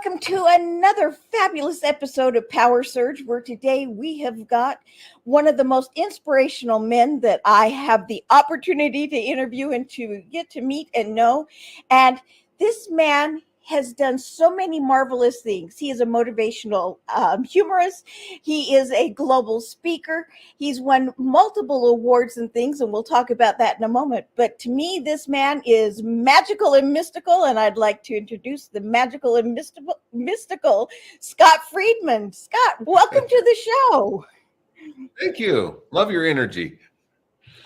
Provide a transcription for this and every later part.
welcome to another fabulous episode of Power Surge, where today we have got one of the most inspirational men that I have the opportunity to interview and to get to meet and know. And this man has done so many marvelous things. He is a motivational humorist. He is a global speaker. He's won multiple awards and things, and we'll talk about that in a moment. But to me, this man is magical and mystical, and I'd like to introduce the magical and mystical Scott Friedman. Scott, welcome to the show. Thank you. Love your energy.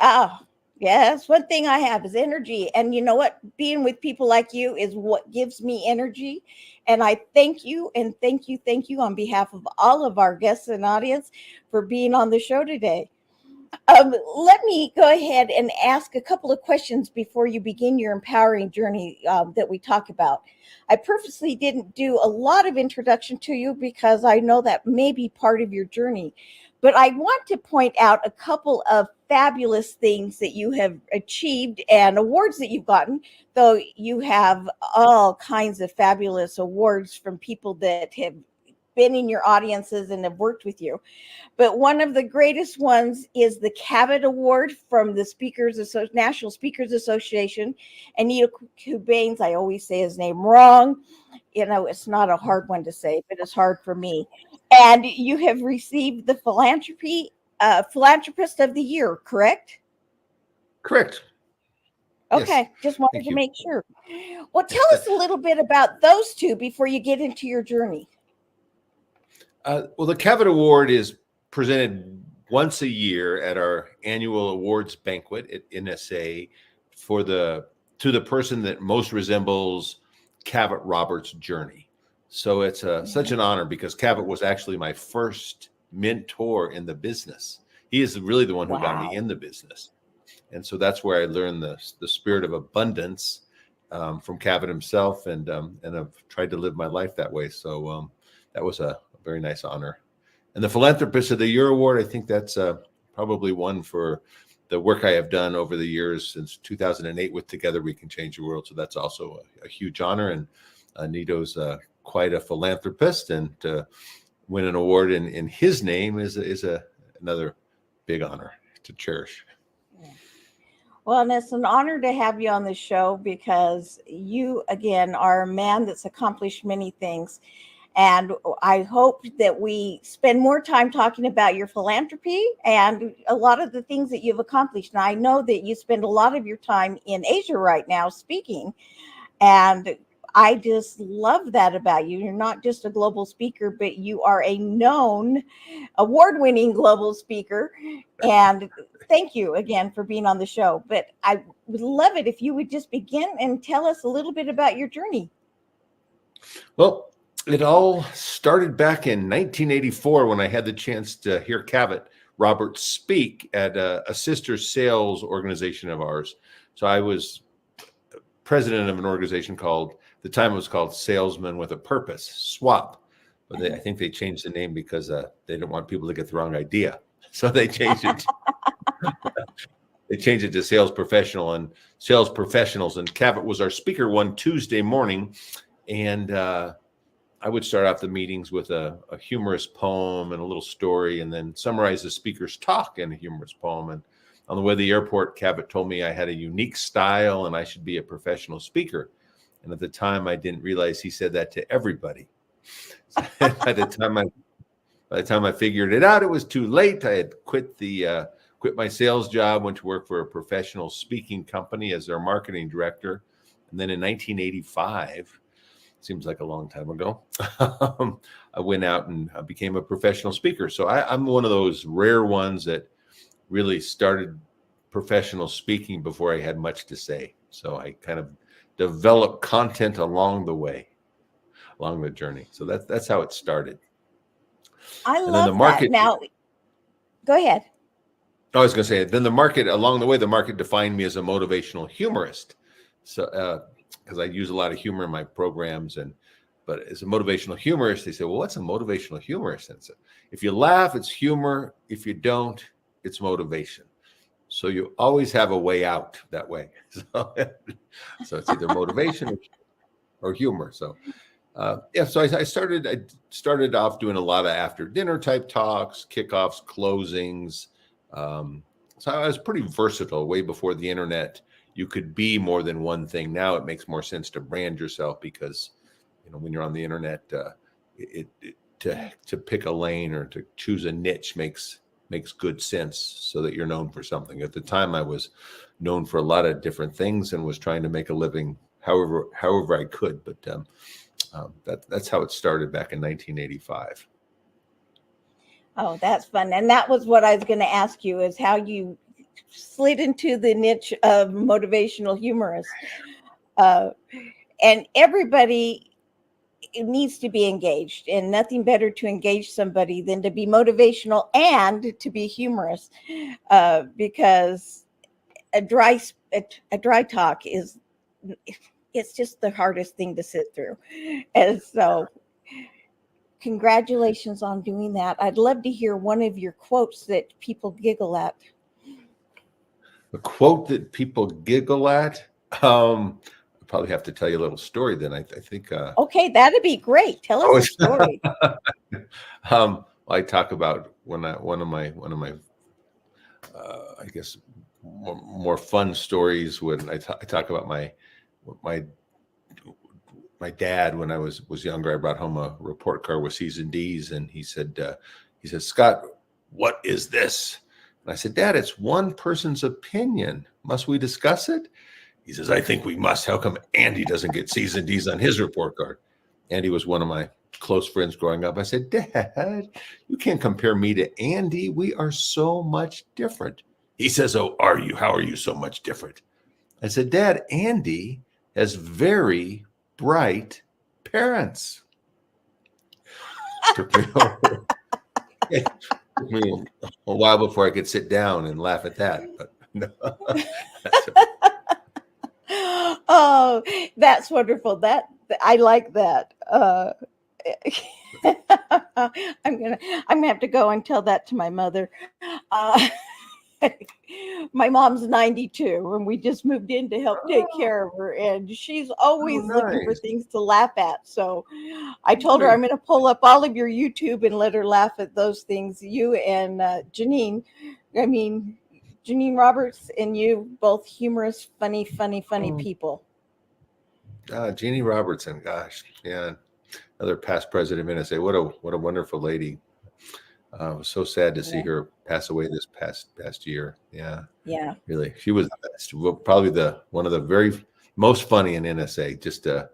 Oh, yes. One thing I have is energy. And you know what? Being with people like you is what gives me energy. And I thank you and thank you on behalf of all of our guests and audience for being on the show today. Let me go ahead and ask a couple of questions before you begin your empowering journey that we talk about. I purposely didn't do a lot of introduction to you because I know that may be part of your journey. But I want to point out a couple of fabulous things that you have achieved and awards that you've gotten, though you have all kinds of fabulous awards from people that have been in your audiences and have worked with you. But one of the greatest ones is the Cavett Award from the National Speakers Association. Anita Cubanes, I always say his name wrong. You know, it's not a hard one to say, but it's hard for me. And you have received the Philanthropist of the Year, correct? Correct. Okay, yes. Just wanted to make sure. Well, tell us a little bit about those two before you get into your journey. Well, the Cavett Award is presented once a year at our annual awards banquet at NSA to the person that most resembles Cavett Roberts' journey. So it's such an honor because Cavett was actually my first mentor in the business. He is really the one who got me in the business. And so that's where I learned the spirit of abundance from Cavett himself, and I've tried to live my life that way. So that was a very nice honor. And the Philanthropist of the Year Award, I think that's probably one for the work I have done over the years since 2008 with Together We Can Change the World. So that's also a huge honor. And Nito's quite a philanthropist, and to win an award in his name is another big honor to cherish. Well, and it's an honor to have you on the show because you, again, are a man that's accomplished many things. And I hope that we spend more time talking about your philanthropy and a lot of the things that you've accomplished. Now, I know that you spend a lot of your time in Asia right now speaking, and I just love that about you. You're not just a global speaker, but you are a known award-winning global speaker. And thank you again for being on the show. But I would love it if you would just begin and tell us a little bit about your journey. Well, it all started back in 1984 when I had the chance to hear Cavett Roberts speak at a sister sales organization of ours. So I was president of an organization called, at the time it was called Salesmen with a Purpose, SWAP. But I think they changed the name because they didn't want people to get the wrong idea. So they changed it. They changed it to Sales Professional and Sales Professionals. And Cavett was our speaker one Tuesday morning. And I would start off the meetings with a humorous poem and a little story, and then summarize the speaker's talk in a humorous poem. And on the way to the airport, Cavett told me I had a unique style and I should be a professional speaker. And at the time, I didn't realize he said that to everybody. By the time I figured it out, it was too late. I had quit my sales job, went to work for a professional speaking company as their marketing director. And then in 1985, seems like a long time ago, I went out and I became a professional speaker. So I'm one of those rare ones that really started professional speaking before I had much to say. So I kind of developed content along the way, along the journey. So that's how it started. I love that. Now, go ahead. I was going to say, then along the way, the market defined me as a motivational humorist. So, because I use a lot of humor in my programs, but as a motivational humorist, they say, well, what's a motivational humorist? And so if you laugh, it's humor. If you don't, it's motivation. So you always have a way out that way. So it's either motivation or humor. So Yeah, so I started off doing a lot of after dinner type talks, kickoffs, closings. So I was pretty versatile way before the internet. You could be more than one thing. Now it makes more sense to brand yourself because, when you're on the internet, to pick a lane or to choose a niche makes good sense so that you're known for something. At the time, I was known for a lot of different things and was trying to make a living however I could. But that's how it started back in 1985. Oh, that's fun. And that was what I was going to ask you, is how you slid into the niche of motivational humorist. Uh, and everybody needs to be engaged, and nothing better to engage somebody than to be motivational and to be humorous, because a dry talk is, it's just the hardest thing to sit through. And so congratulations on doing that. I'd love to hear one of your quotes that people giggle at. A quote that people giggle at. I probably have to tell you a little story then. I think. Okay, that'd be great. Tell us a story. I talk about one of my I guess more fun stories when I talk about my dad. When I was younger, I brought home a report card with C's and D's, and he said, Scott, what is this? And I said, Dad, it's one person's opinion. Must we discuss it? He says, I think we must. How come Andy doesn't get C's and D's on his report card? Andy was one of my close friends growing up. I said, Dad, you can't compare me to Andy. We are so much different. He says, oh, are you? How are you so much different? I said, Dad, Andy has very bright parents. Took me a while before I could sit down and laugh at that. But no. Oh, that's wonderful. I like that. I'm gonna have to go and tell that to my mother. My mom's 92, and we just moved in to help take care of her, and she's always looking for Nice. things to laugh at. So I told her I'm going to pull up all of your YouTube and let her laugh at those things. You and Janine Roberts, and you, both humorous, funny people. Jeannie Robertson, gosh, yeah, another past president of NSA. What a wonderful lady. I was so sad to see her pass away this past year. Yeah, really, she was the best. Well, probably one of the very most funny in NSA. Just yeah,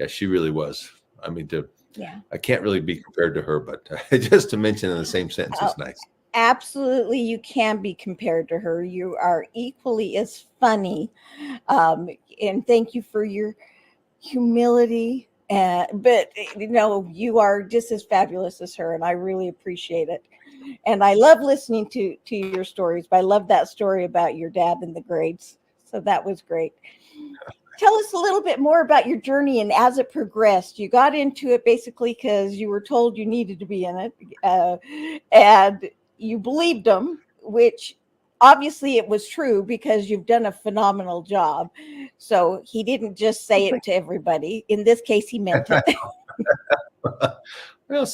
she really was. I mean, I can't really be compared to her, but just to mention in the same sentence is nice. Absolutely, you can be compared to her. You are equally as funny, and thank you for your humility. But you are just as fabulous as her, and I really appreciate it. And I love listening to your stories. But I love that story about your dad and the grades. So that was great. Tell us a little bit more about your journey and as it progressed. You got into it basically because you were told you needed to be in it, and you believed them, which obviously it was true because you've done a phenomenal job. So he didn't just say it to everybody. In this case, he meant it. Well,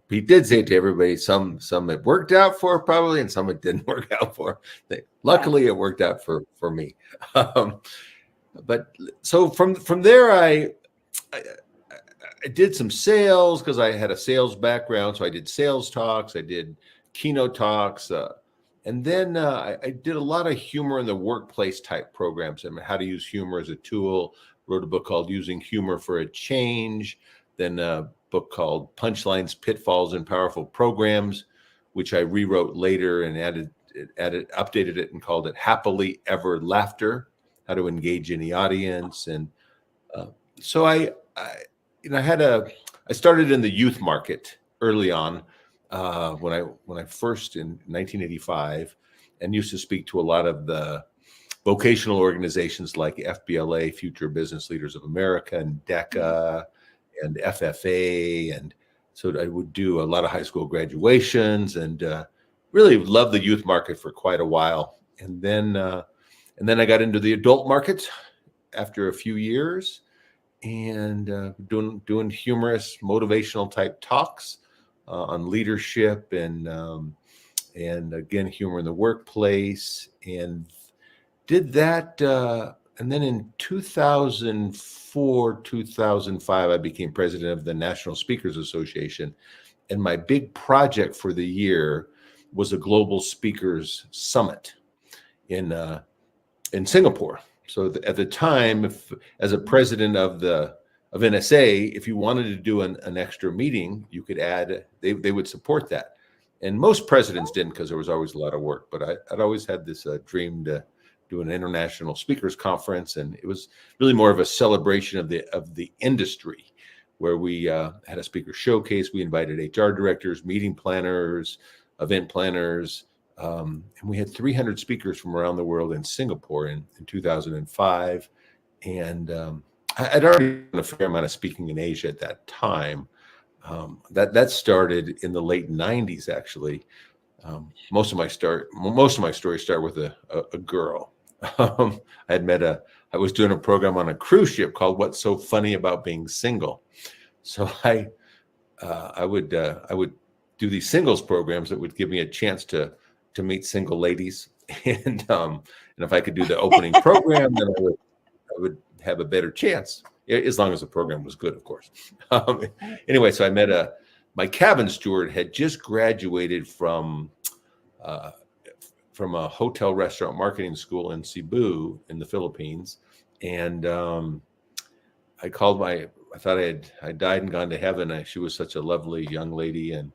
he did say it to everybody. Some it worked out for probably, and some it didn't work out for. Luckily, it worked out for me. But so from there, I did some sales because I had a sales background. So I did sales talks, I did keynote talks, and then I did a lot of humor in the workplace type programs. I mean, how to use humor as a tool. Wrote a book called Using Humor for a Change. Then a book called Punchlines, Pitfalls, and Powerful Programs, which I rewrote later and updated it and called it Happily Ever Laughter, how to engage in the audience. And so I started in the youth market early on when I first in 1985, and used to speak to a lot of the vocational organizations like FBLA, Future Business Leaders of America, and DECA, and FFA, and so I would do a lot of high school graduations, and really loved the youth market for quite a while. And then I got into the adult market after a few years, and doing humorous, motivational type talks on leadership and again humor in the workplace, and did that. And then in 2004, 2005, I became president of the National Speakers Association. And my big project for the year was a global speakers summit in Singapore. So at the time, as a president of NSA, if you wanted to do an extra meeting, you could add. They would support that, and most presidents didn't because there was always a lot of work. But I'd always had this dream to do an international speakers conference, and it was really more of a celebration of the industry, where we had a speaker showcase. We invited HR directors, meeting planners, event planners. And we had 300 speakers from around the world in Singapore in 2005. And I'd already done a fair amount of speaking in Asia at that time. That started in the late 90s, actually. Most of my stories start with a girl. I was doing a program on a cruise ship called "What's So Funny About Being Single." So I would do these singles programs that would give me a chance to meet single ladies, and if I could do the opening program, then I would have a better chance, as long as the program was good, of course. Anyway, so I met my cabin steward had just graduated from a hotel restaurant marketing school in Cebu in the Philippines, and I thought I died and gone to heaven. She was such a lovely young lady, and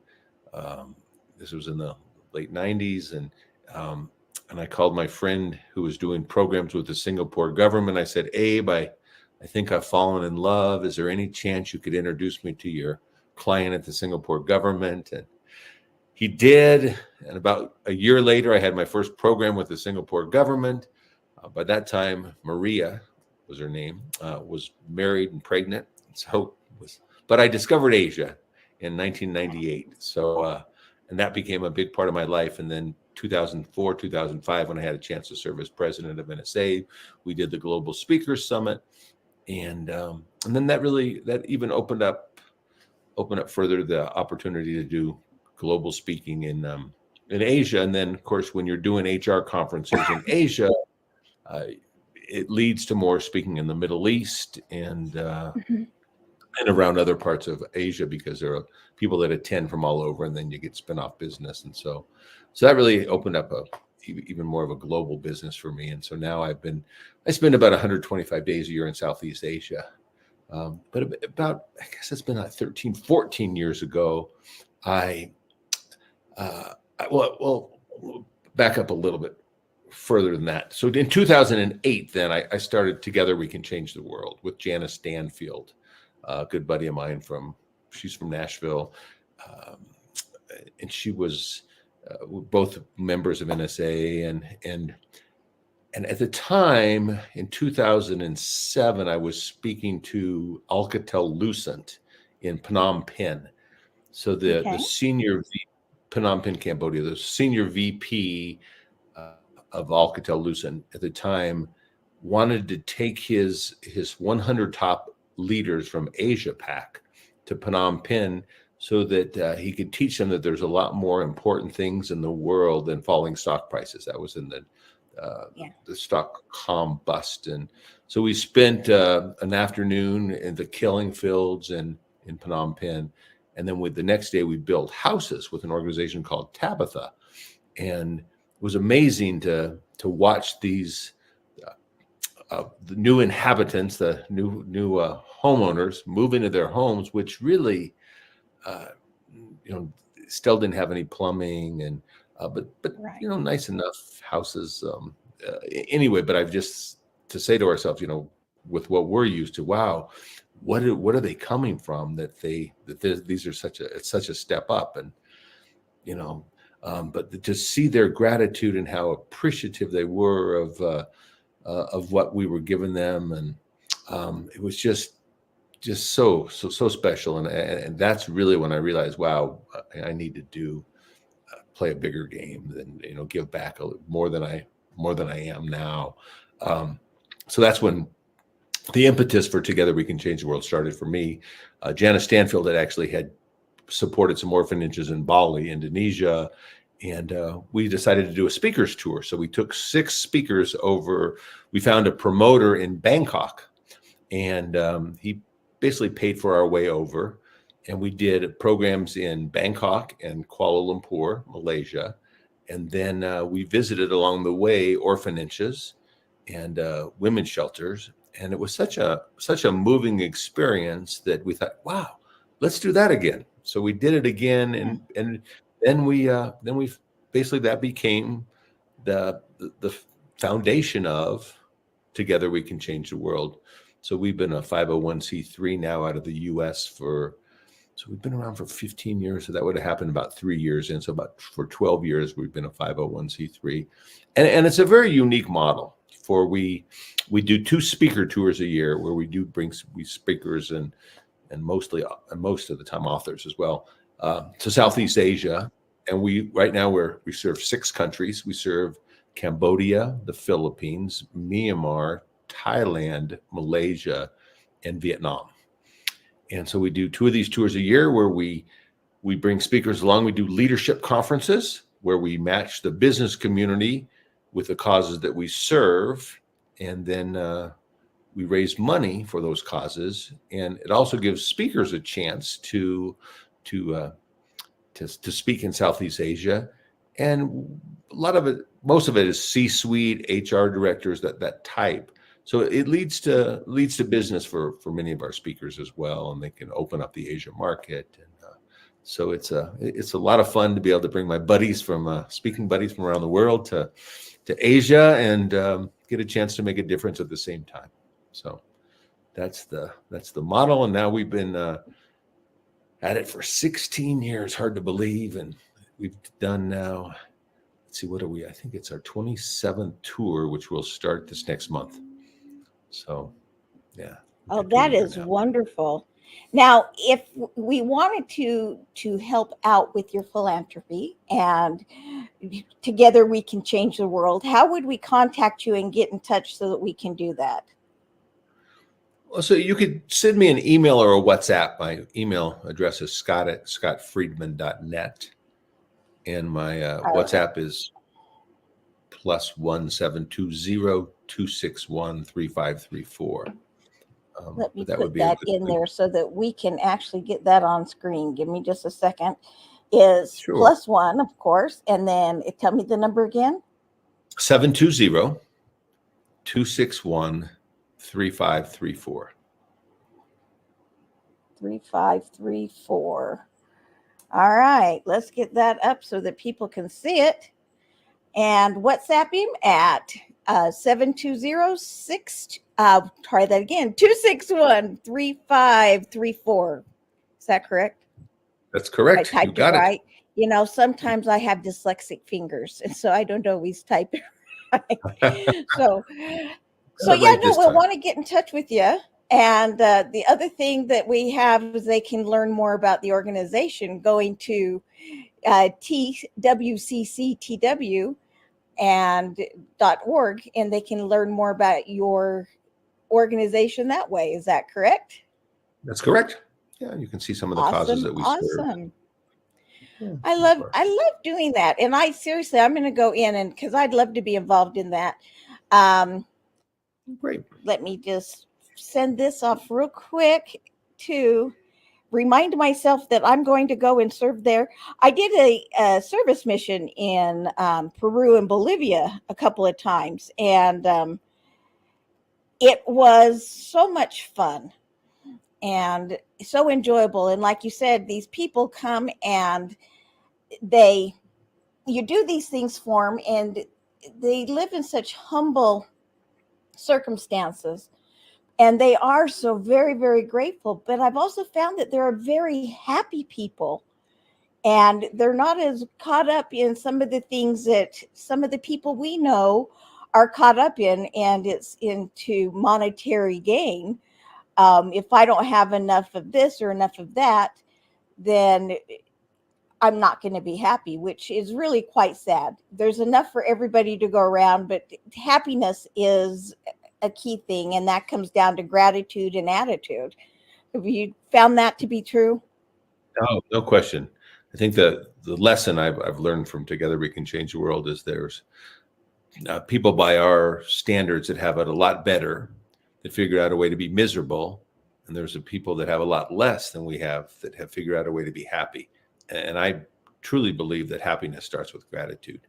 this was in the late 90s, and I called my friend who was doing programs with the Singapore government. I said, "Abe, I think I've fallen in love. Is there any chance you could introduce me to your client at the Singapore government?" And he did. And about a year later, I had my first program with the Singapore government. By that time, Maria was her name, was married and pregnant. But I discovered Asia in 1998. So, and that became a big part of my life. And then 2004, 2005, when I had a chance to serve as president of NSA, we did the Global Speakers Summit. And then that even opened up further the opportunity to do global speaking in Asia. And then, of course, when you're doing HR conferences in Asia, it leads to more speaking in the Middle East and around other parts of Asia, because there are people that attend from all over, and then you get spin-off business. And so that really opened up even more of a global business for me. And so now I spend about 125 days a year in Southeast Asia. But about, I guess it's been like 13, 14 years ago, well, back up a little bit further than that. So in 2008, then I started Together We Can Change the World with Janice Stanfield, a good buddy of mine she's from Nashville. And she was both members of NSA, and at the time in 2007, I was speaking to Alcatel-Lucent in Phnom Penh. So the senior Phnom Penh, Cambodia, the senior VP of Alcatel-Lucent at the time wanted to take his 100 top leaders from Asia Pac to Phnom Penh so that he could teach them that there's a lot more important things in the world than falling stock prices. That was in the stock-com bust. And so we spent an afternoon in the killing fields in Phnom Penh. And then the next day we built houses with an organization called Tabitha. And it was amazing to watch these the new inhabitants, the new homeowners move into their homes, which really, still didn't have any plumbing, and but Right. Nice enough houses. Anyway, but I've just to say to ourselves, with what we're used to, wow, what are they coming from that these are such a step up, and but to see their gratitude and how appreciative they were of what we were giving them, and it was just so special, and that's really when I realized, wow, I need to play a bigger game than give back more than I am now. So that's when the impetus for Together We Can Change the World started for me. Janice Stanfield had supported some orphanages in Bali, Indonesia, and we decided to do a speakers tour. So we took 6 speakers over. We found a promoter in Bangkok, and he basically paid for our way over. And we did programs in Bangkok and Kuala Lumpur, Malaysia. And then we visited along the way orphanages and women's shelters. And it was such a moving experience that we thought, wow, let's do that again. So we did it again, and then we basically, that became the foundation of Together We Can Change the World. So we've been a 501c3 now out of the U.S. so we've been around for 15 years. So that would have happened about 3 years in. So for 12 years, we've been a 501c3. And it's a very unique model. We do 2 speaker tours a year where we bring speakers and most of the time authors as well to Southeast Asia. And right now we serve 6 countries. We serve Cambodia, the Philippines, Myanmar, Thailand, Malaysia, and Vietnam. And so we do 2 of these tours a year where we bring speakers along. We do leadership conferences where we match the business community with the causes that we serve. And then we raise money for those causes. And it also gives speakers a chance to speak in Southeast Asia. And most of it is C-suite, HR directors, that type. So it leads to business for many of our speakers as well, and they can open up the Asia market. And so it's a lot of fun to be able to bring my speaking buddies from around the world to Asia and get a chance to make a difference at the same time. So that's the model, and now we've been at it for 16 years. Hard to believe, and we've done now. Let's see, what are we? I think it's our 27th tour, which will start this next month. So, yeah. Oh, that is wonderful. Now, if we wanted to help out with your philanthropy and Together We Can Change the World, how would we contact you and get in touch so that we can do that? Well, so you could send me an email or a WhatsApp. My email address is scott@scottfriedman.net. And my WhatsApp is +1 720 261 3534. Let me put that in there so that we can actually get that on screen. Give me just a second. Is sure. +1, of course. And then tell me the number again. 720 261 3534. 3534. All right, let's get that up so that people can see it. And WhatsApp him at 720-6. Try that again. 261-3534. Is that correct? That's correct. I typed it right. You know, sometimes I have dyslexic fingers, and so I don't always type it right. So yeah, no, we'll want to get in touch with you. And the other thing that we have is they can learn more about the organization going to TWCCTW and .org, and they can learn more about your organization that way. Is that correct? That's correct. Yeah, you can see some of the causes that we serve. Awesome. Yeah, I love doing that. And I'm going to go in and because I'd love to be involved in that. Great. Let me just send this off real quick to remind myself that I'm going to go and serve there. I did a service mission in Peru and Bolivia a couple of times, and it was so much fun and so enjoyable. And like you said, these people come and you do these things for them, and they live in such humble circumstances. And they are so very, very grateful. But I've also found that there are very happy people, and they're not as caught up in some of the things that some of the people we know are caught up in, and it's into monetary gain. If I don't have enough of this or enough of that, then I'm not going to be happy, which is really quite sad. There's enough for everybody to go around, but happiness is a key thing, and that comes down to gratitude and attitude. Have you found that to be true? Oh, no question. I think the lesson I've learned from Together We Can Change the World is there's people by our standards that have it a lot better, that figured out a way to be miserable, and there's a people that have a lot less than we have that have figured out a way to be happy. And I truly believe that happiness starts with gratitude.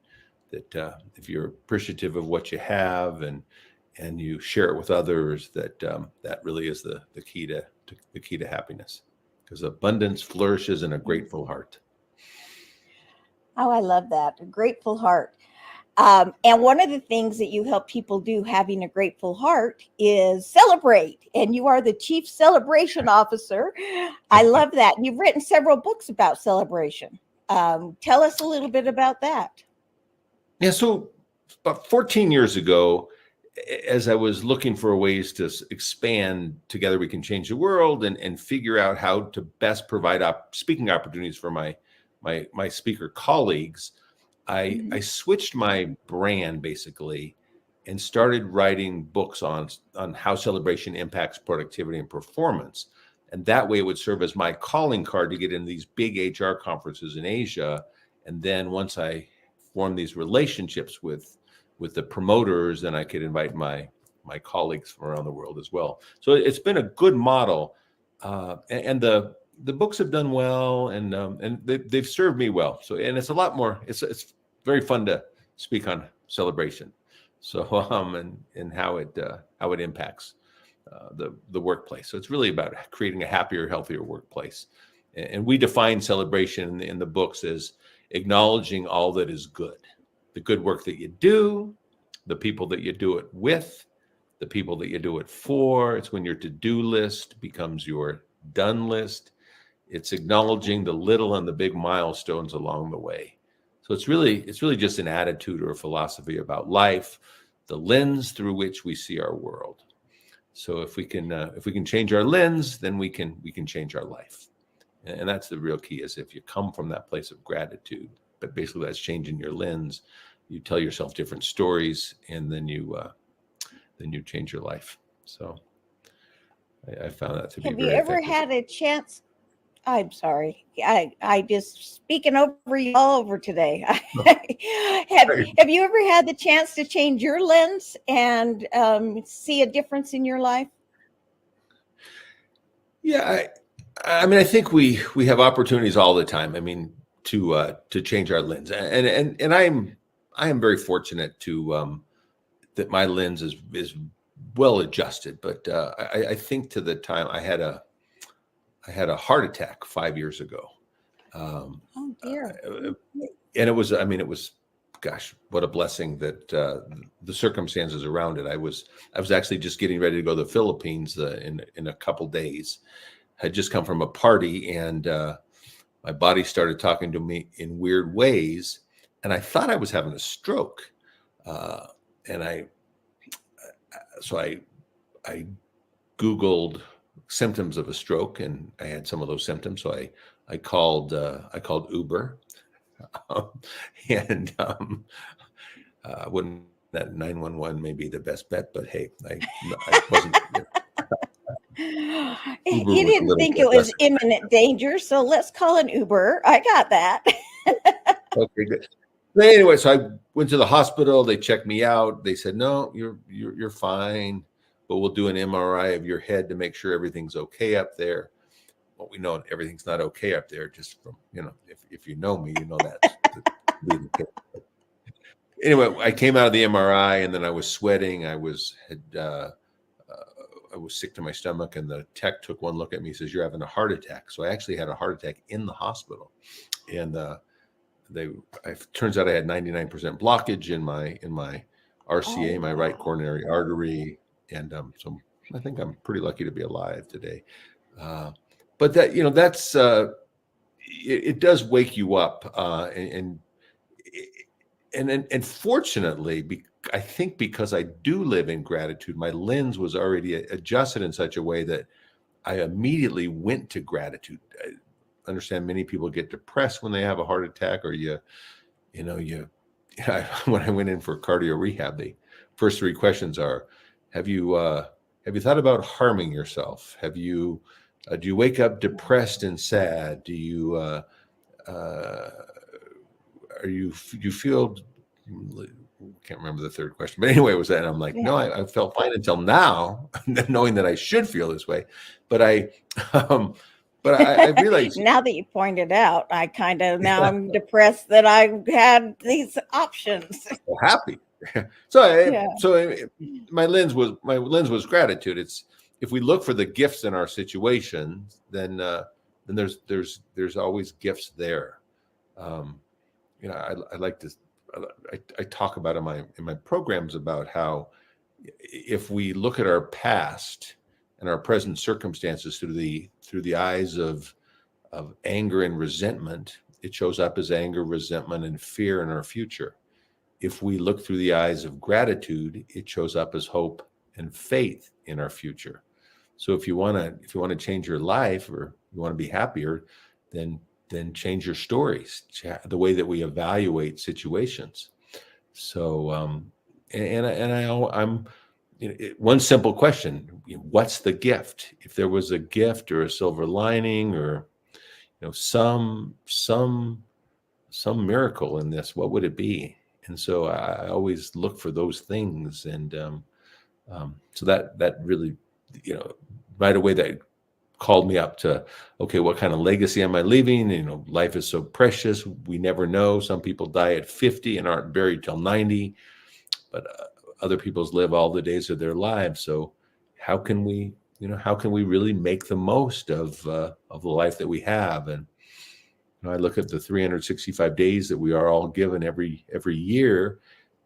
That if you're appreciative of what you have and you share it with others, that that really is the key to the key to happiness, because abundance flourishes in a grateful heart. Oh, I love that. A grateful heart. And one of the things that you help people do, having a grateful heart, is celebrate. And you are the chief celebration officer. I love that. You've written several books about celebration. Tell us a little bit about that. Yeah, so about 14 years ago, as I was looking for ways to expand Together We Can Change the World and figure out how to best provide speaking opportunities for my speaker colleagues, I Mhm. switched my brand basically and started writing books on how celebration impacts productivity and performance. And that way it would serve as my calling card to get in these big HR conferences in Asia. And then once I formed these relationships with the promoters, then I could invite my colleagues from around the world as well. So it's been a good model, and the books have done well, and they've served me well. So, and it's a lot more. It's very fun to speak on celebration. So and how it impacts the workplace. So it's really about creating a happier, healthier workplace. And we define celebration in the books as acknowledging all that is good, the good work that you do, the people that you do it with, the people that you do it for. It's when your to-do list becomes your done list. It's acknowledging the little and the big milestones along the way. So it's really just an attitude or a philosophy about life, the lens through which we see our world. So if we can change our lens, then we can change our life. And that's the real key, is if you come from that place of gratitude, but basically that's changing your lens. You tell yourself different stories, and then you change your life. So I found that to be Have you very ever effective. had a chance? I'm sorry. I just speaking over you all over today. Have you ever had the chance to change your lens and see a difference in your life? Yeah, I mean, I think we have opportunities all the time. I mean, to change our lens, and I am very fortunate to that my lens is well adjusted. But I think to the time I had a heart attack 5 years ago, um, Oh dear. and it was, I mean, it was, gosh, what a blessing that the circumstances around it. I was actually just getting ready to go to the Philippines in a couple days. Had just come from a party, and my body started talking to me in weird ways, and I thought I was having a stroke. Uh, and so I Googled symptoms of a stroke, and I had some of those symptoms. So I called Uber, um, and wouldn't that 911 may be the best bet, but hey, I wasn't. Uber You was a didn't little think bit it less. was imminent danger, so let's call an Uber. I got that. Okay, good. But anyway, so I went to the hospital. They checked me out. They said, "No, you're fine, but we'll do an MRI of your head to make sure everything's okay up there." Well, we know everything's not okay up there, just from, if you know me, you know that's the case. Anyway, I came out of the MRI, and then I was sweating. I was sick to my stomach, and the tech took one look at me. He says, "You're having a heart attack." So I actually had a heart attack in the hospital, and it turns out I had 99% blockage in my RCA, Oh my right wow. coronary artery, and so I think I'm pretty lucky to be alive today. Uh, but that's it does wake you up, and fortunately, I think because I do live in gratitude, my lens was already adjusted in such a way that I immediately went to gratitude. I understand many people get depressed when they have a heart attack, or you when I went in for cardio rehab, the first three questions are, Have you thought about harming yourself? Have you do you wake up depressed and sad? Do you uh, are you do you feel can't remember the third question, but anyway, it was that. And I'm like, no, Yeah. I felt fine until now, knowing that I should feel this way. But um, I realized, Now that you pointed out, I kind of now I'm depressed that I had these options. well, happy. so Yeah. my lens was gratitude. It's if we look for the gifts in our situation, then there's always gifts there. Um, I like to I talk about in my programs about how if we look at our past and our present circumstances through the eyes of anger and resentment, it shows up as anger, resentment, and fear in our future. If we look through the eyes of gratitude, it shows up as hope and faith in our future. So if you want to change your life or you want to be happier, then change your stories, the way that we evaluate situations. So I'm one simple question: what's the gift? If there was a gift or a silver lining or some miracle in this, what would it be? And so I always look for those things, and so that really, right away that called me up to, okay, what kind of legacy am I leaving? Life is so precious. We never know. Some people die at 50 and aren't buried till 90, but other people's live all the days of their lives. So how can we really make the most of the life that we have? And I look at the 365 days that we are all given every year,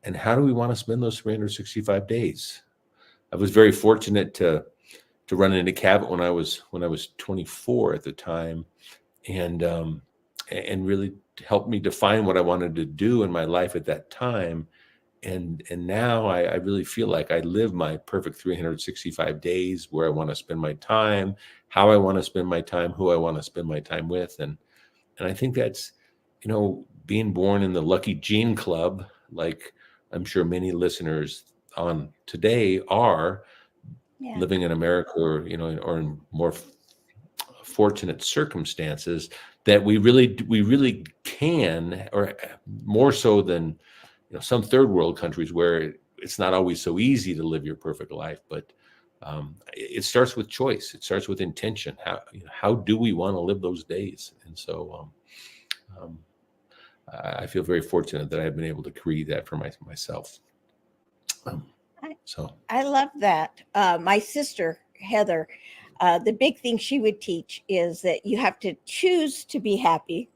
and how do we want to spend those 365 days? I was very fortunate to run into Cabot when I was 24 at the time, and really helped me define what I wanted to do in my life at that time. And now I really feel like I live my perfect 365 days, where I want to spend my time, how I want to spend my time, who I want to spend my time with. And I think that's, being born in the lucky gene club, like I'm sure many listeners on today are, Yeah. living in America, or or in more fortunate circumstances, that we really can, or more so than some third world countries where it's not always so easy to live your perfect life. But it starts with choice. It starts with intention. How do we want to live those days? And so um, I feel very fortunate that I've been able to create that for myself. I, So I love that. My sister, Heather, the big thing she would teach is that you have to choose to be happy,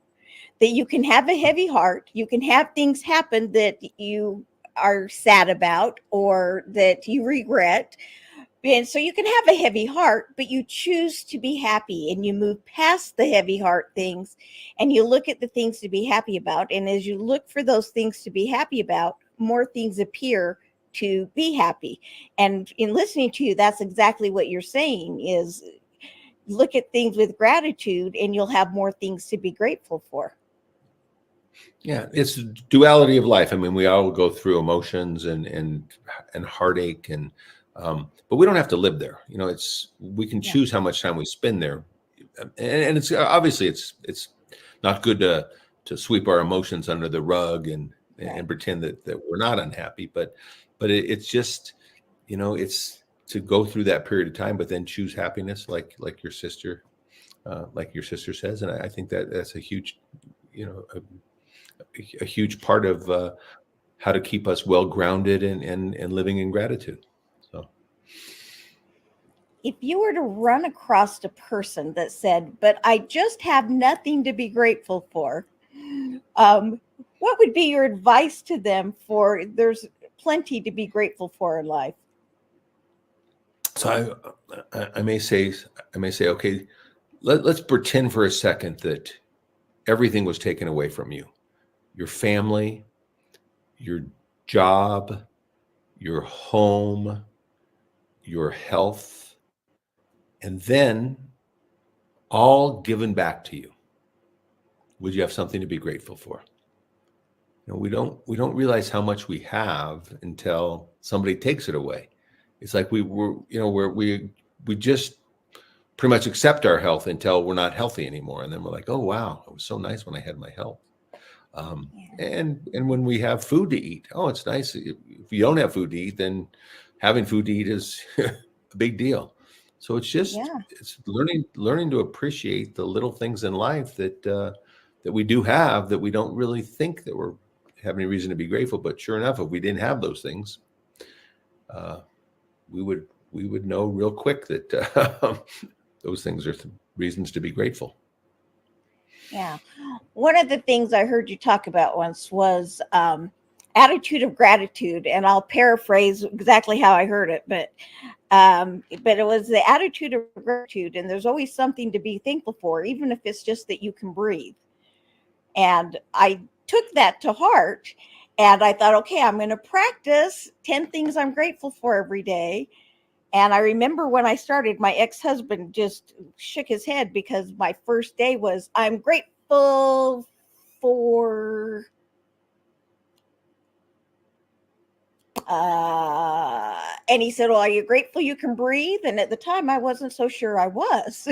that you can have a heavy heart, you can have things happen that you are sad about or that you regret. And so you can have a heavy heart, but you choose to be happy and you move past the heavy heart things and you look at the things to be happy about. And as you look for those things to be happy about, more things appear to be happy. And in listening to you, that's exactly what you're saying is look at things with gratitude and you'll have more things to be grateful for. yeah, it's the duality of life. I mean, we all go through emotions and heartache, and but we don't have to live there. We can Yeah. choose how much time we spend there, and it's obviously it's not good to sweep our emotions under the rug Right. and pretend that we're not unhappy. But it's just it's to go through that period of time, but then choose happiness, like your sister says, and I think that's a huge you know a huge part of how to keep us well grounded and living in gratitude. So, If you were to run across a person that said, "But I just have nothing to be grateful for," um, what would be your advice to them for there's plenty to be grateful for in life? so I may say, okay, let's pretend for a second that everything was taken away from you, your family, your job, your home, your health, and then all given back to you. Would you have something to be grateful for? We don't realize how much we have until somebody takes it away. it's like we just pretty much accept our health until we're not healthy anymore, and then we're like, oh wow, it was so nice when I had my health. Yeah. And when we have food to eat, oh, it's nice. If you don't have food to eat, then having food to eat is a big deal. So Yeah. it's learning to appreciate the little things in life that we do have, that we don't really think that we're have any reason to be grateful. But sure enough, if we didn't have those things, uh, we would know real quick that those things are reasons to be grateful. Yeah. One of the things I heard you talk about once was attitude of gratitude, and I'll paraphrase exactly how I heard it, but it was the attitude of gratitude, and there's always something to be thankful for, even if it's just that you can breathe. And I took that to heart, and I thought, okay, I'm going to practice 10 things I'm grateful for every day. And I remember when I started, my ex-husband just shook his head because my first day was, I'm grateful for and he said, well, are you grateful you can breathe? And at the time I wasn't so sure I was.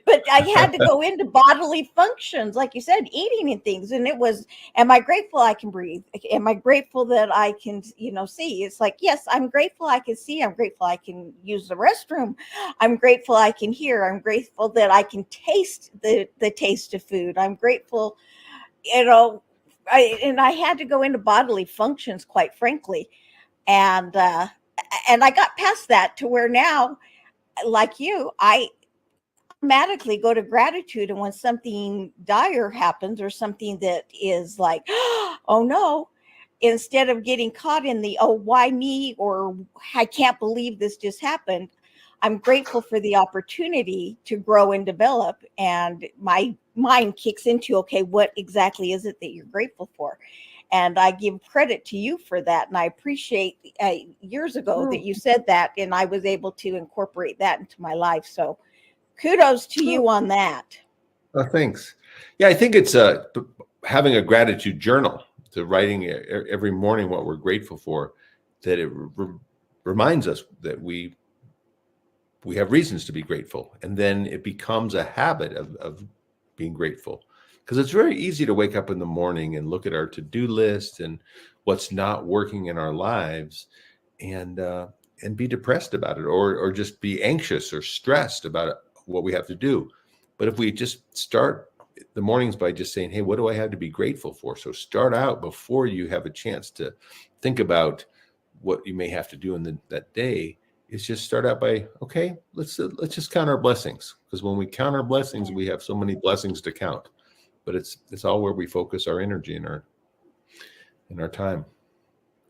But I had to go into bodily functions, like you said, eating and things. And it was, am I grateful I can breathe? Am I grateful that I can, see? It's like, yes, I'm grateful I can see. I'm grateful I can use the restroom. I'm grateful I can hear. I'm grateful that I can taste the taste of food. I'm grateful, you know and I had to go into bodily functions, quite frankly. And uh and I got past that to where now, like you, I automatically go to gratitude. And when something dire happens, or something that is like, oh no, instead of getting caught in the, oh, why me, or I can't believe this just happened, I'm grateful for the opportunity to grow and develop. And my mind kicks into, okay, what exactly is it that you're grateful for? And I give credit to you for that. And I appreciate years ago that you said that, and I was able to incorporate that into my life. So kudos to you on that. Oh, thanks. Yeah, I think it's having a gratitude journal, to writing every morning what we're grateful for, that it reminds us that we have reasons to be grateful, and then it becomes a habit of being grateful. Because it's very easy to wake up in the morning and look at our to-do list and what's not working in our lives, and be depressed about it, or just be anxious or stressed about what we have to do. But if we just start the mornings by just saying, hey, what do I have to be grateful for? So start out before you have a chance to think about what you may have to do in that day. Is just start out by, okay, let's just count our blessings, because when we count our blessings, we have so many blessings to count. But it's all where we focus our energy and our time.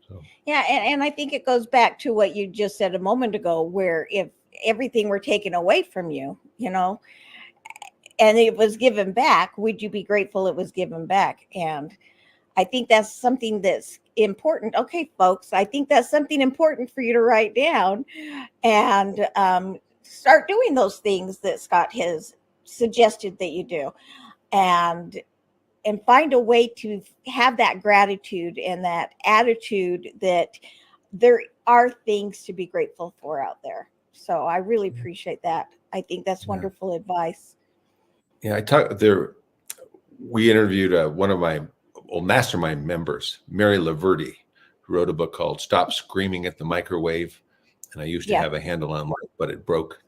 So Yeah, and I think it goes back to what you just said a moment ago, where if everything were taken away from you, and it was given back, would you be grateful it was given back? And I think that's something that's important. Okay, folks, I think that's something important for you to write down, and start doing those things that Scott has suggested that you do, and find a way to have that gratitude and that attitude that there are things to be grateful for out there. So I really appreciate that. I think that's yeah, wonderful advice. yeah. I talked there. We interviewed one of my old mastermind members, Mary Laverty, who wrote a book called "Stop Screaming at the Microwave." And I used to Yeah. have a handle on it, but it broke.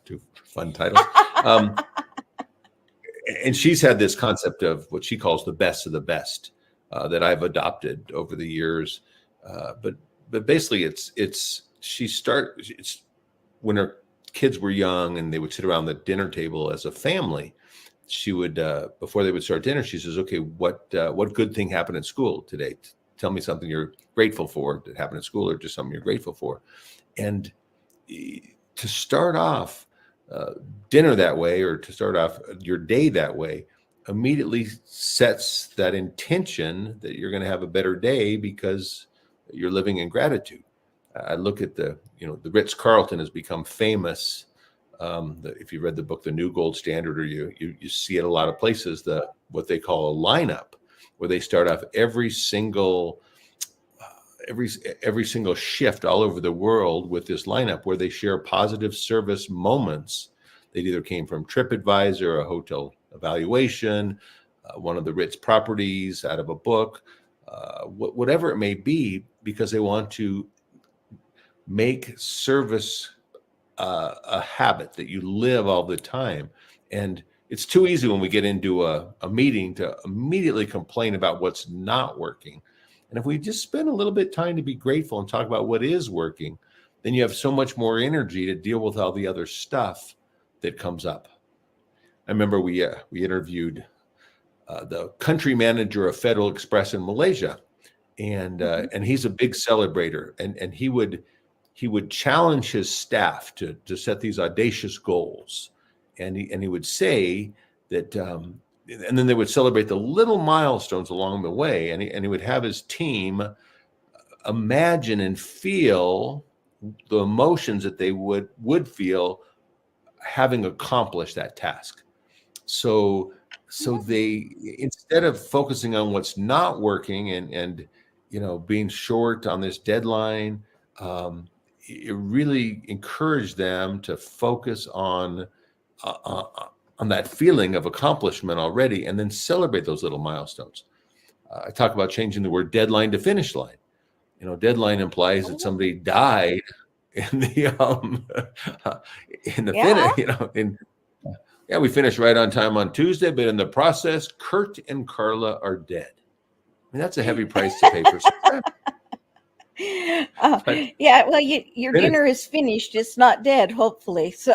Too fun title. Um, and she's had this concept of what she calls the best of the best, that I've adopted over the years. But basically, it's when her kids were young and they would sit around the dinner table as a family. She would, before they would start dinner, she says, "Okay, what good thing happened at school today? Tell me something you're grateful for that happened at school, or just something you're grateful for." And to start off uh, dinner that way, or to start off your day that way, immediately sets that intention that you're going to have a better day because you're living in gratitude. I look at the Ritz Carlton has become famous. If you read the book, The New Gold Standard, or you see it a lot of places, what they call a lineup, where they start off every single every single shift all over the world with this lineup where they share positive service moments. They either came from TripAdvisor, a hotel evaluation, one of the Ritz properties, out of a book, whatever it may be, because they want to make service a habit that you live all the time. And it's too easy when we get into a meeting to immediately complain about what's not working. And if we just spend a little bit of time to be grateful and talk about what is working, then you have so much more energy to deal with all the other stuff that comes up. I remember we interviewed the country manager of Federal Express in Malaysia, and he's a big celebrator, and he would challenge his staff to set these audacious goals, and he would say that, and then they would celebrate the little milestones along the way, and he would have his team imagine and feel the emotions that they would feel having accomplished that task. So they, instead of focusing on what's not working and being short on this deadline, it really encouraged them to focus on that feeling of accomplishment already, and then celebrate those little milestones. I talk about changing the word deadline to finish line. Deadline implies that somebody died in the finish. We finished right on time on Tuesday, but in the process, Kurt and Carla are dead. I mean, that's a heavy price to pay for success. Yeah, well, your dinner is finished. It's not dead, hopefully. So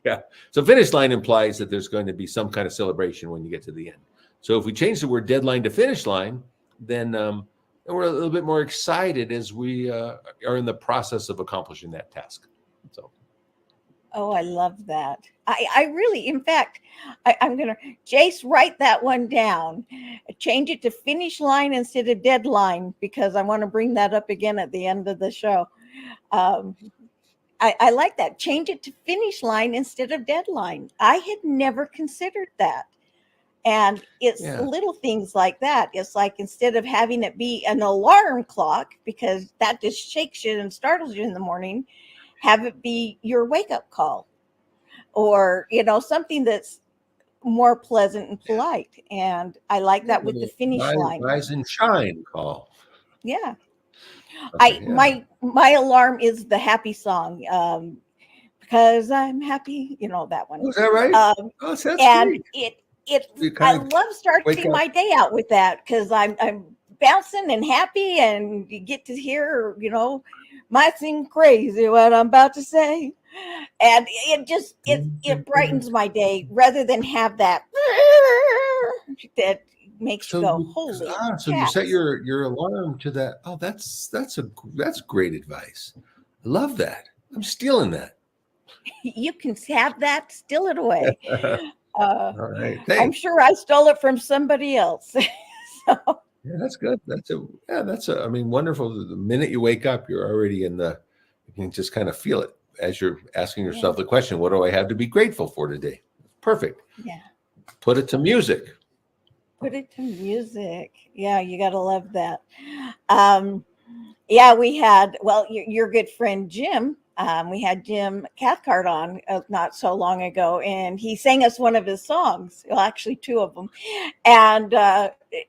yeah. So finish line implies that there's going to be some kind of celebration when you get to the end. So if we change the word deadline to finish line, then we're a little bit more excited as we are in the process of accomplishing that task. So. Oh, I love that. I really, in fact, I'm going to, Jace, write that one down. Change it to finish line instead of deadline, because I want to bring that up again at the end of the show. I like that. Change it to finish line instead of deadline. I had never considered that. And it's little things like that. It's like, instead of having it be an alarm clock, because that just shakes you and startles you in the morning, have it be your wake-up call, or something that's more pleasant and polite. And I like that with the finish line. Rise and shine call. Yeah. My alarm is the happy song, because I'm happy. That one. Oh, is that right? That's and great. I love starting my day out with that, because I'm bouncing and happy, and you get to hear, might seem crazy what I'm about to say. And it brightens my day, rather than have that makes you go, holy so you set your alarm to that. Oh, that's great advice. I love that. I'm stealing that. You can have that, steal it away. All right. I'm sure I stole it from somebody else. So. Yeah, that's good. I mean, wonderful. The minute you wake up, you're already you can just kind of feel it as you're asking yourself the question, what do I have to be grateful for today? Perfect. Yeah. Put it to music. Yeah, you got to love that. We had, your good friend Jim. We had Jim Cathcart on not so long ago, and he sang us one of his songs. Well, actually, two of them. And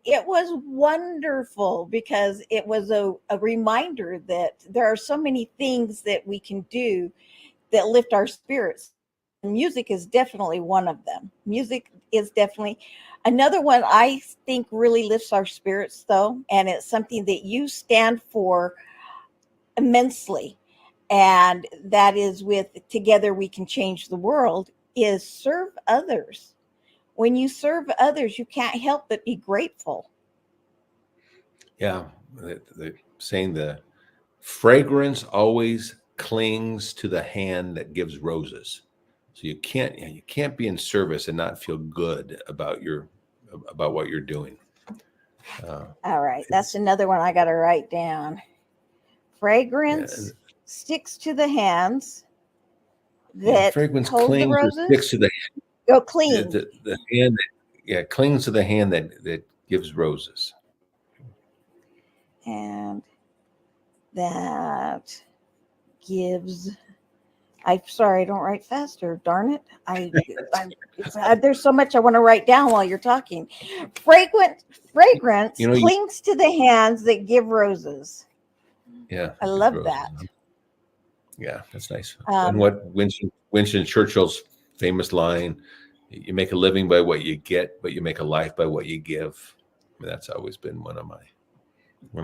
it was wonderful, because it was a reminder that there are so many things that we can do that lift our spirits. Music is definitely one of them. Music is definitely another one I think really lifts our spirits, though. And it's something that you stand for immensely. And that is with Together We Can Change the World, is serve others. When you serve others, you can't help but be grateful. Yeah. They're saying the fragrance always clings to the hand that gives roses. So you can't be in service and not feel good about what you're doing. All right. That's another one I got to write down. Fragrance sticks to the hands that fragrance hold clings the roses. Sticks to the cling. The hand clings to the hand that gives roses. And that gives, I'm sorry, I don't write faster. Darn it. There's so much I want to write down while you're talking. Fragrance You know, clings to the hands that give roses. yeah, I it gives love roses. that. Yeah, that's nice. And Um, what Winston Churchill's famous line, "You make a living by what you get, but you make a life by what you give." I mean, that's always been one of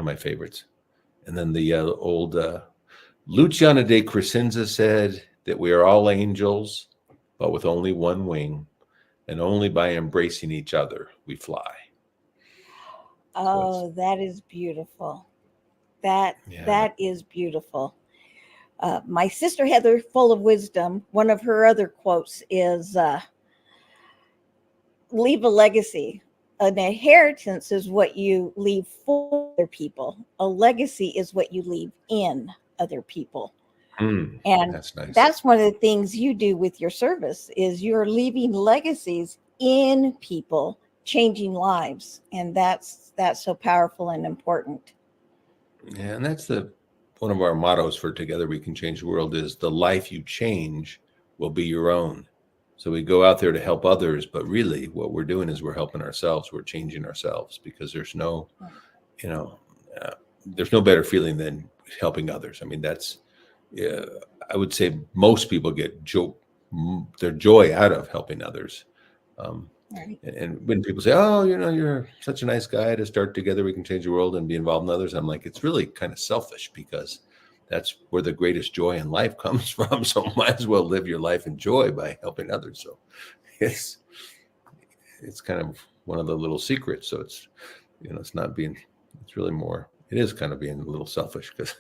my favorites. And then the old Luciana de Crescenza said that we are all angels, but with only one wing, and only by embracing each other we fly. So it's oh, that is beautiful. That yeah. that is beautiful. My sister Heather, full of wisdom, one of her other quotes is leave a legacy. An inheritance is what you leave for other people. A legacy is what you leave in other people. And That's nice. that's one of the things you do with your service is you're leaving legacies in people, changing lives. And that's so powerful and important. Yeah, and that's the one of our mottos for Together We Can Change the World is the life you change will be your own. So we go out there to help others, but really what we're doing is we're helping ourselves. We're changing ourselves because you know, there's no better feeling than helping others. I mean, that's, yeah, I would say most people get their joy out of helping others. Um, Right. and when people say, "Oh, you're such a nice guy to start Together We Can Change the World and be involved in others," I'm like, it's really kind of selfish because that's where the greatest joy in life comes from. So might as well live your life in joy by helping others. So it's it's kind of one of the little secrets. So it's not being, it's really more, it is kind of being a little selfish because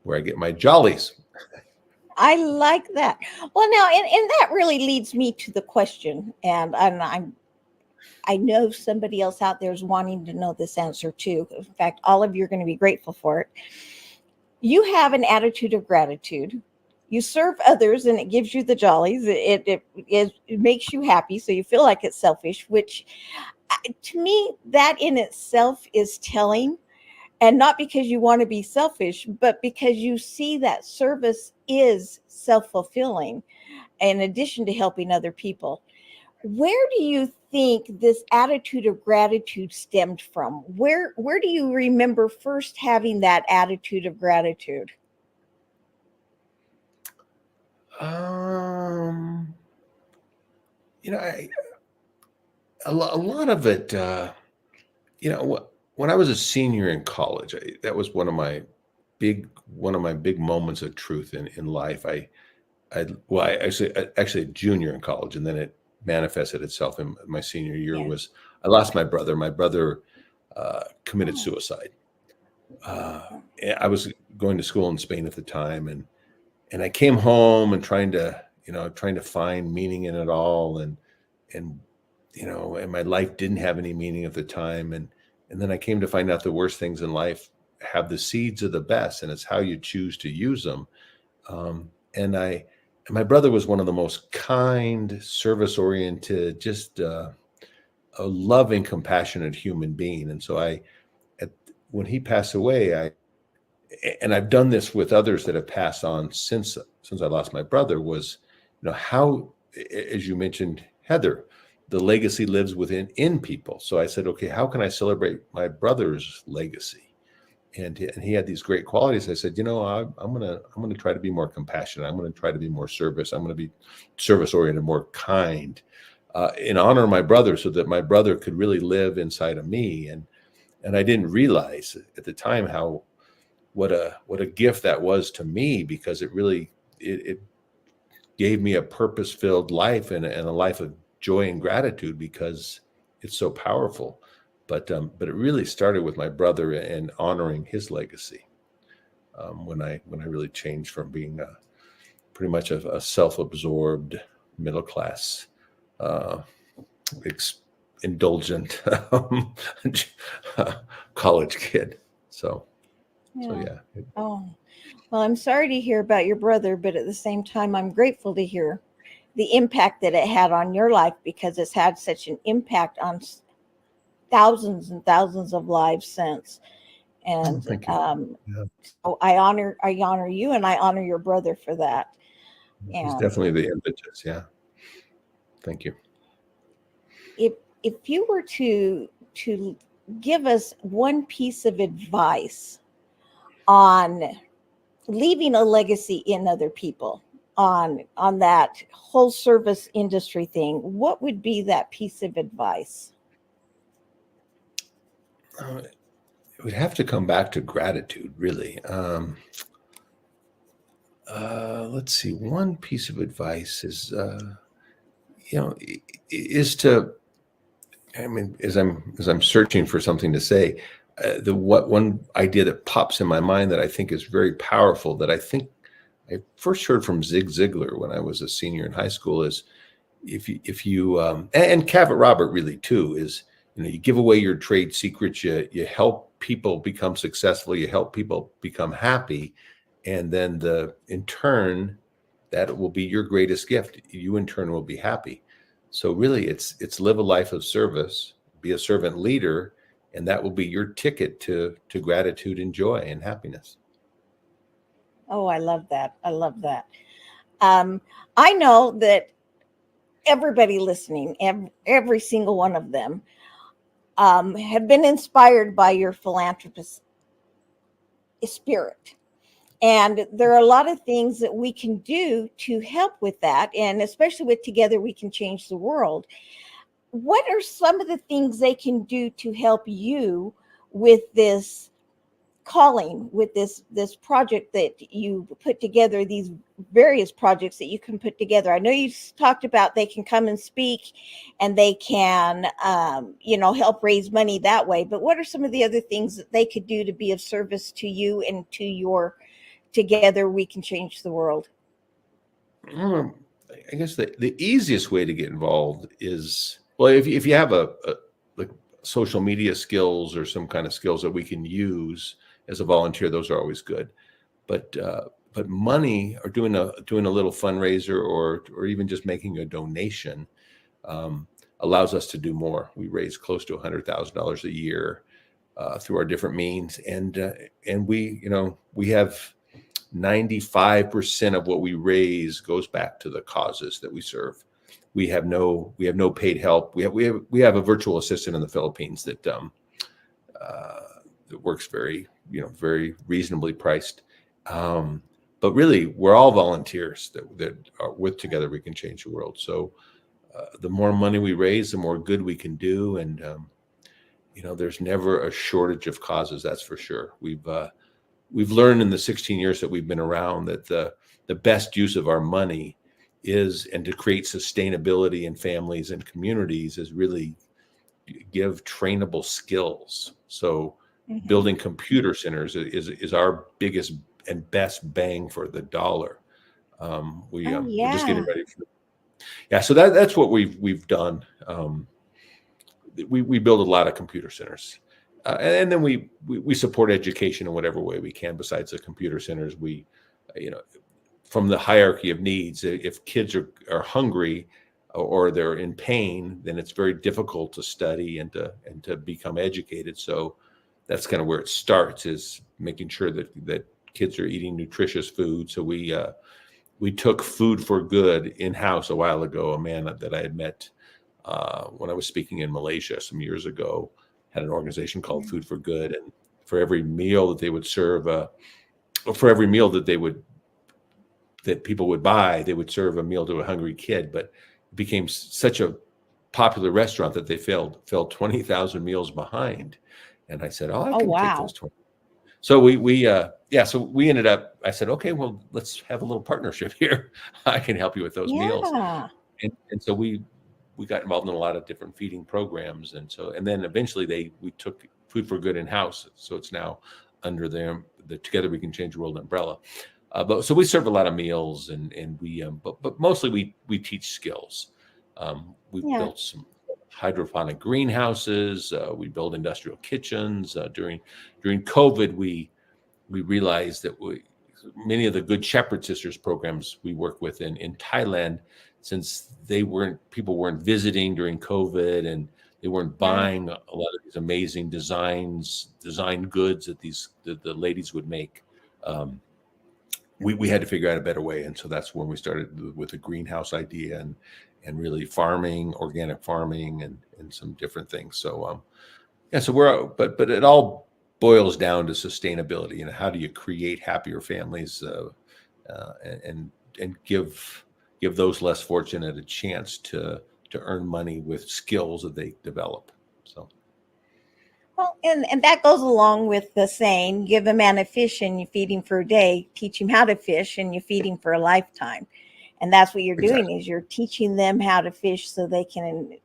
where I get my jollies. I like that. Well, now, and that really leads me to the question, and I know somebody else out there is wanting to know this answer too. In fact, all of you are going to be grateful for it. You have an attitude of gratitude. You serve others, and it gives you the jollies. It makes you happy, so you feel like it's selfish. Which, to me, that in itself is telling, and not because you want to be selfish, but because you see that service is self-fulfilling in addition to helping other people. Where do you think this attitude of gratitude stemmed from? Where do you remember first having that attitude of gratitude? Um, I a lot of it. When I was a senior in college, that was one of my big moments of truth in life. I actually a junior in college, and then it manifested itself in my senior year. Yeah. Was I lost my brother? My brother committed Oh, suicide. And I was going to school in Spain at the time, and I came home and trying to find meaning in it all, and and my life didn't have any meaning at the time, and then I came to find out the worst things in life have the seeds of the best, and it's how you choose to use them. And my brother was one of the most kind, service oriented, just a loving, compassionate human being. And so at, when he passed away, and I've done this with others that have passed on since I lost my brother, was how, as you mentioned, Heather, the legacy lives in people. So I said, okay, how can I celebrate my brother's legacy? And he had these great qualities. I said, I'm gonna try to be more compassionate. I'm gonna try to be more service. I'm gonna be service oriented, more kind, in honor of my brother, so that my brother could really live inside of me. And I didn't realize at the time how what a gift that was to me, because it gave me a purpose filled life and a life of joy and gratitude because it's so powerful. But it really started with my brother and honoring his legacy, when I really changed from being pretty much a self-absorbed middle class, uh, indulgent college kid. So yeah. yeah. Oh, well, I'm sorry to hear about your brother, but at the same time, I'm grateful to hear the impact that it had on your life because it's had such an impact on thousands and thousands of lives since. Oh, And thank you. Yeah, so I honor you, and I honor your brother for that. it was And definitely the impetus. Yeah, thank you. if you were to give us one piece of advice on leaving a legacy in other people, on that whole service industry thing, what would be that piece of advice? It would have to come back to gratitude, really. Let's see. One piece of advice is, is to. I mean, as I'm searching for something to say, the what one idea that pops in my mind that I think is very powerful, that I think I first heard from Zig Ziglar when I was a senior in high school, is if you and Cavett Robert really too, is you give away your trade secrets, you help people become successful, you help people become happy, and then the in turn that will be your greatest gift. You in turn will be happy. So really, it's live a life of service, be a servant leader, and that will be your ticket to gratitude and joy and happiness. Oh, I love that. I love that. um, I know that everybody listening, every single one of them, have been inspired by your philanthropist spirit. And there are a lot of things that we can do to help with that. And especially with Together We Can Change the World. What are some of the things they can do to help you with this calling, with this project that you put together, these various projects that you can put together? I know you talked about they can come and speak, and they can help raise money that way, but what are some of the other things that they could do to be of service to you and to your Together We Can Change the World? Um, I guess the easiest way to get involved is, well, if you have a like social media skills or some kind of skills that we can use as a volunteer, those are always good. But money, or doing a little fundraiser, or even just making a donation, um, allows us to do more. We raise close to $100,000 a year through our different means, and we have 95% of what we raise goes back to the causes that we serve. We have no paid help. We have a virtual assistant in the Philippines uh, that works very reasonably priced. Um, but really, we're all volunteers that are with Together We Can Change the World. So the more money we raise, the more good we can do, and there's never a shortage of causes. That's for sure. We've learned in the 16 years that we've been around that the best use of our money is, and to create sustainability in families and communities, is really give trainable skills. So Mm-hmm. building computer centers is our biggest and best bang for the dollar. Oh, We're just getting yeah. ready for, yeah. So that's what we've done. We build a lot of computer centers, and then we support education in whatever way we can. Besides the computer centers, we, you know, from the hierarchy of needs, if kids are hungry or they're in pain, then it's very difficult to study and to become educated. So that's kind of where it starts, is making sure that kids are eating nutritious food. So we took Food for Good in house a while ago. A man that I had met when I was speaking in Malaysia some years ago had an organization called Food for Good, and for every meal that they would serve, or for every meal that people would buy, they would serve a meal to a hungry kid. But it became such a popular restaurant that they fell 20,000 meals behind. And I said, "Oh, I Oh, can take those wow. 20." So we ended up. I said, "Okay, well, let's have a little partnership here. I can help you with those meals." Yeah. And so we got involved in a lot of different feeding programs, and then eventually we took Food for Good in house, so it's now under the Together We Can Change the World umbrella. But so we serve a lot of meals, and but mostly we teach skills. We've Yeah. built some hydroponic greenhouses. We build industrial kitchens. During COVID, we realized that many of the Good Shepherd Sisters programs we work with in Thailand, since people weren't visiting during COVID, and They weren't Right. buying a lot of these amazing design goods that the ladies would make. Um, we had to figure out a better way, and so that's when we started with the greenhouse idea and really farming, organic farming, and some different things. So yeah, so but it all boils down to sustainability. How do you create happier families, and give those less fortunate a chance to earn money with skills that they develop. So Well, and that goes along with the saying, give a man a fish and you feed him for a day, teach him how to fish and you feed him for a lifetime. And that's what you're doing exactly. is you're teaching them how to fish so they can,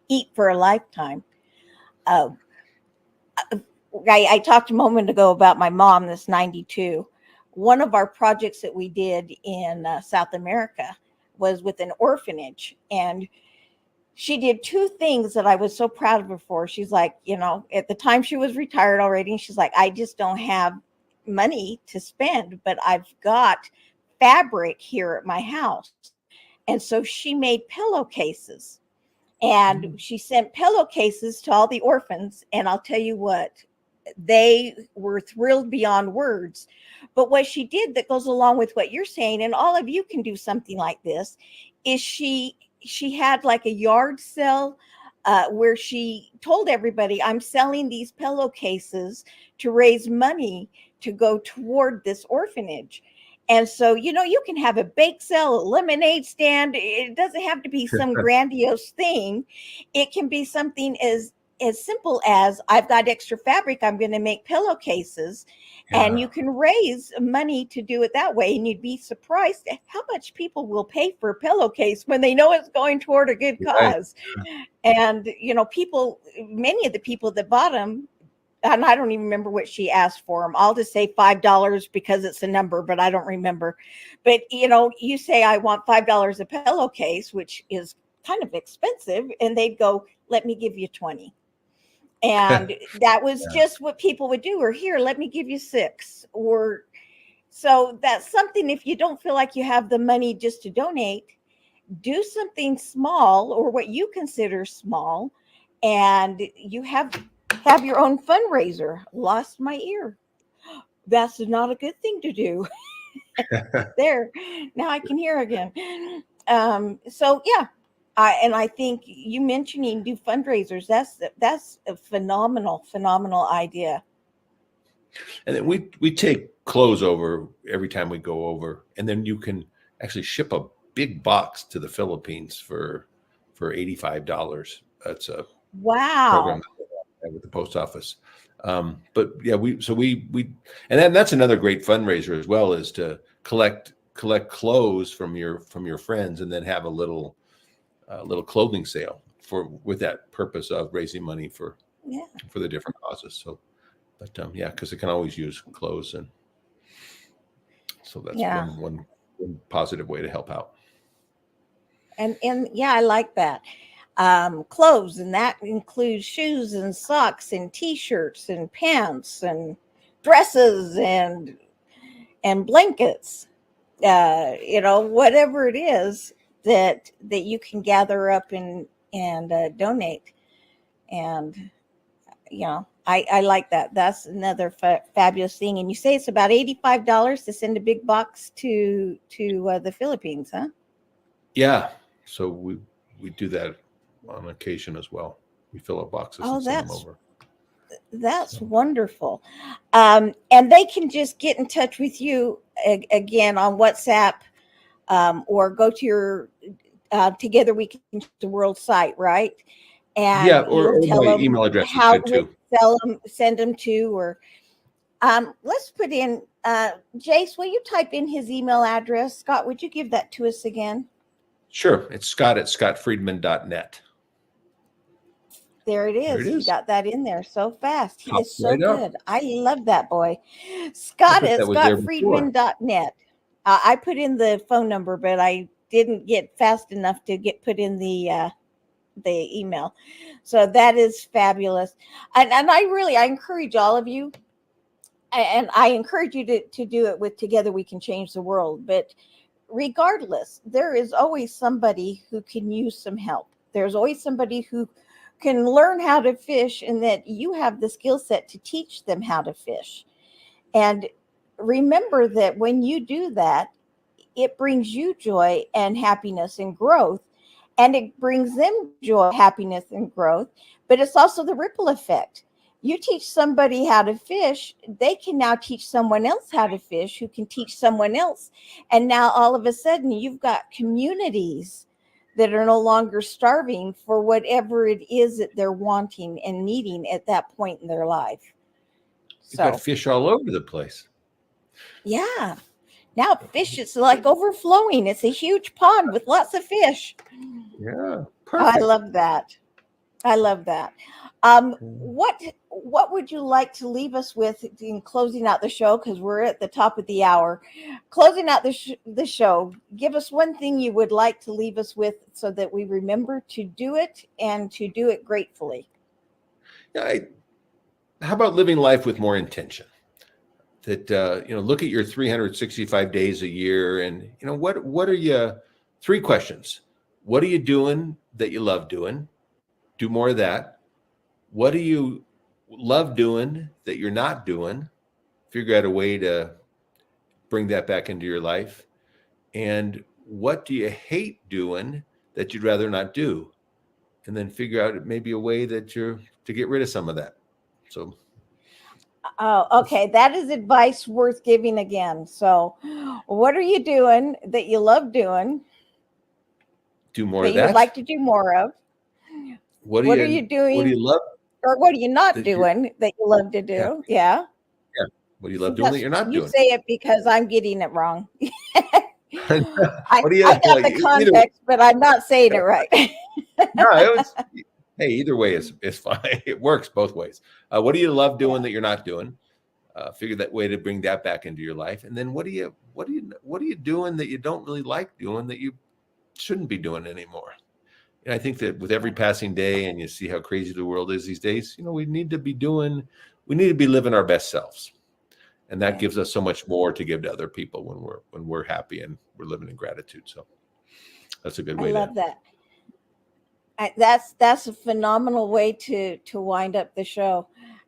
eat for a lifetime. Uh, I talked a moment ago about my mom that's 92. One of our projects that we did in South America was with an orphanage. And she did two things that I was so proud of her for. She's like, at the time she was retired already, and she's like, I just don't have money to spend, but I've got fabric here at my house. And so she made pillowcases and Mm. she sent pillowcases to all the orphans. And I'll tell you what, they were thrilled beyond words. But what she did that goes along with what you're saying, and all of you can do something like this, is she had like a yard sale where she told everybody, I'm selling these pillowcases to raise money to go toward this orphanage. And so, you can have a bake sale, a lemonade stand. It doesn't have to be some grandiose thing. It can be something as simple as, I've got extra fabric, I'm going to make pillowcases, and Yeah. you can raise money to do it that way. And you'd be surprised at how much people will pay for a pillowcase when they know it's going toward a good Right. cause. And many of the people that bought them, and I don't even remember what she asked for them. I'll just say $5 because it's a number, but I don't remember. But you say, I want $5 a pillowcase, which is kind of expensive, and they'd go, let me give you 20. And that was Yeah. just what people would do. Or, here, let me give you 6. Or, so that's something. If you don't feel like you have the money just to donate, do something small, or what you consider small, and you have your own fundraiser. Lost my ear. That's not a good thing to do. There, now I can hear again. So yeah, I think you mentioning do fundraisers. That's a phenomenal idea. And then we take clothes over every time we go over, and then you can actually ship a big box to the Philippines for $85. That's a program Wow. that we have with the post office. But yeah, we and then that's another great fundraiser as well, is to collect clothes from your friends, and then have a little clothing sale with that purpose of raising money Yeah. for the different causes. So, but yeah, because it can always use clothes, and so that's Yeah. one positive way to help out. And yeah, I like that. Clothes, and that includes shoes and socks and t-shirts and pants and dresses and blankets. Whatever it is that you can gather up and donate. And I like that. That's another fabulous thing. And you say it's about $85 to send a big box to the Philippines, huh? Yeah, so we do that on occasion as well. We fill up boxes Oh, and send them that's over. that's So wonderful. And they can just get in touch with you again on WhatsApp, or go to your Together We Can Change the World site, right? yeah, And or you'll tell my them email address is how good to too. send them to, or let's put in, Jace, will you type in his email address? Scott, would you give that to us again? Sure, it's Scott at scottfriedman.net. There it There it is. He is. got that in there so fast. He Popped is so right up. good. I love that boy. I Scott bet at that was there before. scottfriedman.net. I put in the phone number, but I didn't get fast enough to get put in the email. So that is fabulous. And I encourage all of you, and I encourage you to do it with Together We Can Change the World. But regardless, there is always somebody who can use some help. There's always somebody who can learn how to fish and that you have the skill set to teach them how to fish. And remember that when you do that, it brings you joy and happiness and growth. And it brings them joy, happiness, and growth. But it's also the ripple effect. You teach somebody how to fish, they can now teach someone else how to fish, who can teach someone else. And now all of a sudden, you've got communities that are no longer starving for whatever it is that they're wanting and needing at that point in their life. You've got So, fish all over the place. yeah. Now fish is like overflowing. It's a huge pond with lots of fish. Yeah, I perfect. love that. I love that. What would you like to leave us with in closing out the show? Because we're at the top of the hour. Closing out the show, give us one thing you would like to leave us with so that we remember to do it and to do it gratefully. Yeah, how about living life with more intention? That look at your 365 days a year, and what are you? Three questions. What are you doing that you love doing? Do more of that. What do you love doing that you're not doing? Figure out a way to bring that back into your life. And what do you hate doing that you'd rather not do? And then figure out maybe a way that you're to get rid of some of that. So, Oh, okay. That is advice worth giving again. So, what are you doing that you love doing do more that of you would that. like to do more of? What do What are you you doing love or what are you not that you're doing that you love to yeah, do? Yeah. yeah. What do you See, love doing that that's you're not you doing? say it because I'm getting it wrong. I What do you I got like? the Either context, but I'm not saying it right. no, it was hey, either way is fine. It works both ways. What do you love doing Yeah. that you're not doing? Figure that way to bring that back into your life. And then what are you doing that you don't really like doing that you shouldn't be doing anymore? And I think that with every passing day, and you see how crazy the world is these days, we need to be living our best selves. And that Yeah. gives us so much more to give to other people when we're happy and we're living in gratitude. So that's a good I way to love that. That's a phenomenal way to wind up the show.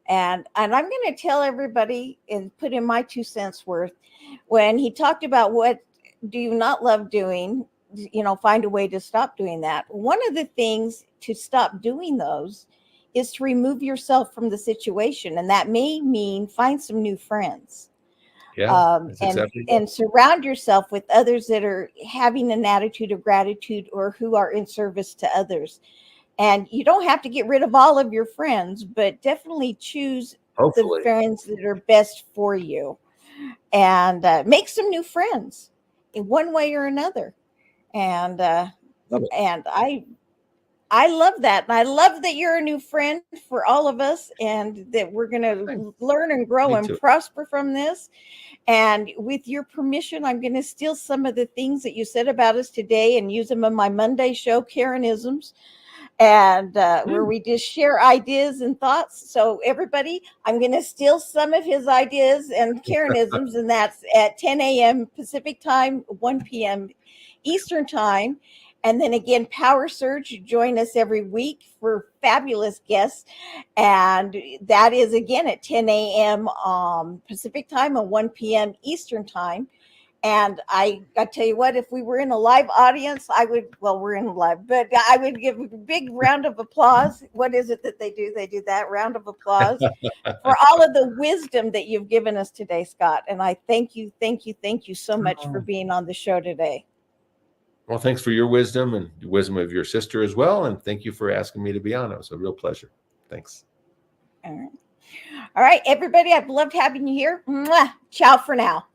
And I'm going to tell everybody and put in my 2 cents worth when he talked about what do you not love doing, find a way to stop doing that. One of the things to stop doing those is to remove yourself from the situation, and that may mean find some new friends, yeah, that's and exactly right. and surround yourself with others that are having an attitude of gratitude or who are in service to others. And you don't have to get rid of all of your friends, but definitely choose the Hopefully. friends that are best for you, and make some new friends in one way or another. And Love it. and I love that. And I love that you're a new friend for all of us and that we're going Thanks. to learn and grow Me and too. prosper from this. And with your permission, I'm going to steal some of the things that you said about us today and use them in my Monday show, Karenisms, and where Mm. we just share ideas and thoughts. So, everybody, I'm going to steal some of his ideas and Karenisms, and that's at 10 a.m. Pacific time, 1 p.m. Eastern time. And then again, Power Surge, join us every week for fabulous guests. And that is again at 10 a.m. Pacific time and 1 p.m. Eastern time. And I tell you what, if we were in a live audience, well, we're in live, but I would give a big round of applause. What is it that they do? They do that round of applause for all of the wisdom that you've given us today, Scott. And I thank you, thank you, thank you so much for being on the show today. Well, thanks for your wisdom and the wisdom of your sister as well. And thank you for asking me to be on. It was a real pleasure. Thanks. All right. All right, everybody, I've loved having you here. Mwah. Ciao for now.